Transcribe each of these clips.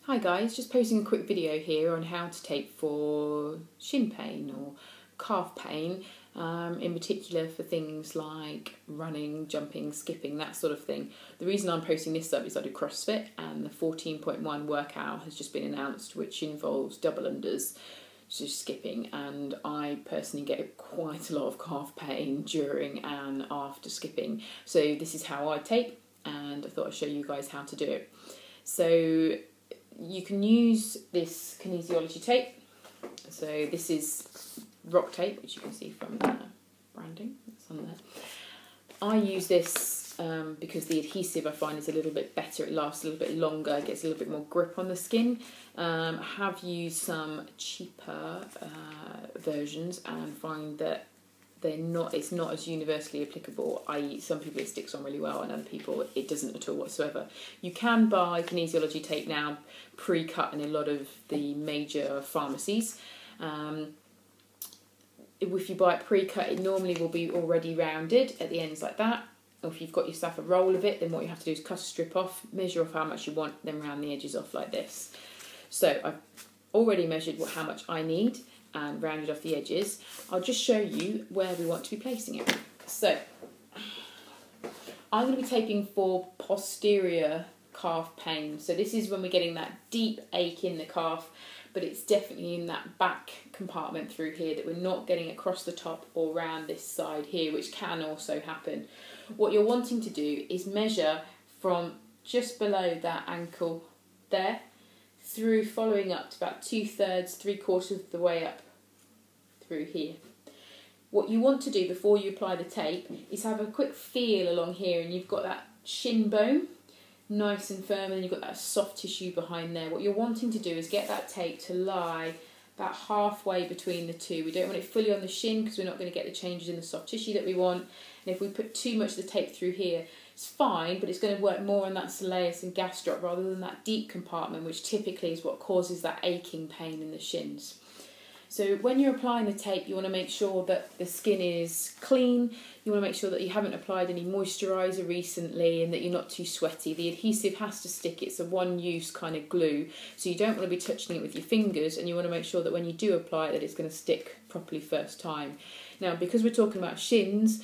Hi guys, just posting a quick video here on how to tape for shin pain or calf pain, in particular for things like running, jumping, skipping, that sort of thing. The reason I'm posting this up is I do CrossFit and the 14.1 workout has just been announced, which involves double unders, just skipping, and I personally get quite a lot of calf pain during and after skipping. So this is how I tape, and I thought I'd show you guys how to do it. So you can use this Kinesiology tape. So this is rock tape, which you can see from the branding that's on there. I use this because the adhesive I find is a little bit better. It lasts a little bit longer, gets a little bit more grip on the skin. I have used some cheaper versions and find that it's not as universally applicable, i.e. some people it sticks on really well and other people it doesn't at all whatsoever. You can buy Kinesiology tape now pre-cut in a lot of the major pharmacies. If you buy it pre-cut, it normally will be already rounded at the ends like that. Or if you've got yourself a roll of it, then what you have to do is cut a strip off, measure off how much you want, then round the edges off like this. So I've already measured how much I need and rounded off the edges. I'll just show you where we want to be placing it. So I'm going to be taping for posterior calf pain. So this is when we're getting that deep ache in the calf, but it's definitely in that back compartment through here that we're not getting across the top or round this side here, which can also happen. What you're wanting to do is measure from just below that ankle there through, following up to about 2/3, 3/4 of the way up through here. What you want to do before you apply the tape is have a quick feel along here, and you've got that shin bone nice and firm, and you've got that soft tissue behind there. What you're wanting to do is get that tape to lie about halfway between the two. We don't want it fully on the shin because we're not going to get the changes in the soft tissue that we want. And if we put too much of the tape through here, it's fine, but it's going to work more on that soleus and gastroc rather than that deep compartment, which typically is what causes that aching pain in the shins. So when you're applying the tape, you want to make sure that the skin is clean. You want to make sure that you haven't applied any moisturiser recently and that you're not too sweaty. The adhesive has to stick. It's a one-use kind of glue, so you don't want to be touching it with your fingers, and you want to make sure that when you do apply it that it's going to stick properly first time. Now, because we're talking about shins,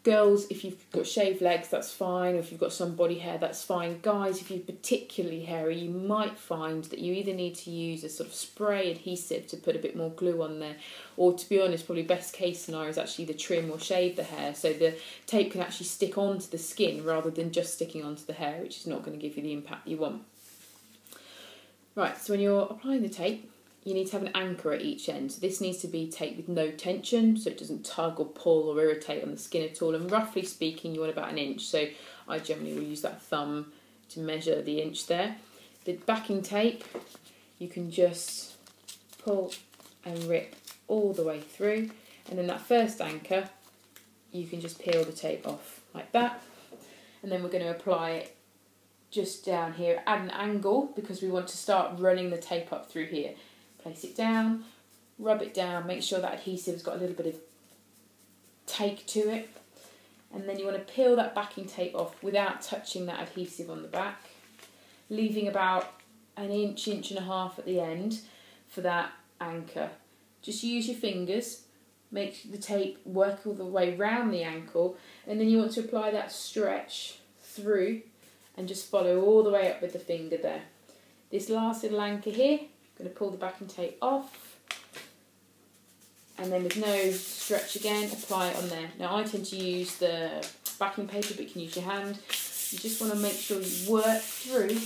girls, if you've got shaved legs, that's fine. Or if you've got some body hair, that's fine. Guys, if you're particularly hairy, you might find that you either need to use a sort of spray adhesive to put a bit more glue on there, or, to be honest, probably best case scenario is actually the trim or shave the hair, so the tape can actually stick onto the skin rather than just sticking onto the hair, which is not going to give you the impact you want. Right, so when you're applying the tape, you need to have an anchor at each end. So this needs to be taped with no tension, so it doesn't tug or pull or irritate on the skin at all. And roughly speaking, you want about 1 inch. So I generally will use that thumb to measure the inch there. The backing tape, you can just pull and rip all the way through. And then that first anchor, you can just peel the tape off like that. And then we're going to apply it just down here at an angle because we want to start running the tape up through here. Place it down, rub it down, make sure that adhesive's got a little bit of take to it, and then you want to peel that backing tape off without touching that adhesive on the back, leaving about 1 inch, 1.5 inches at the end for that anchor. Just use your fingers, make the tape work all the way round the ankle, and then you want to apply that stretch through and just follow all the way up with the finger there. This last little anchor here, I'm going to pull the backing tape off, and then with no stretch again, apply it on there. Now I tend to use the backing paper, but you can use your hand. You just want to make sure you work through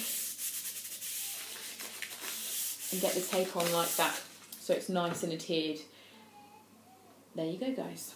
and get the tape on like that, so it's nice and adhered. There you go, guys.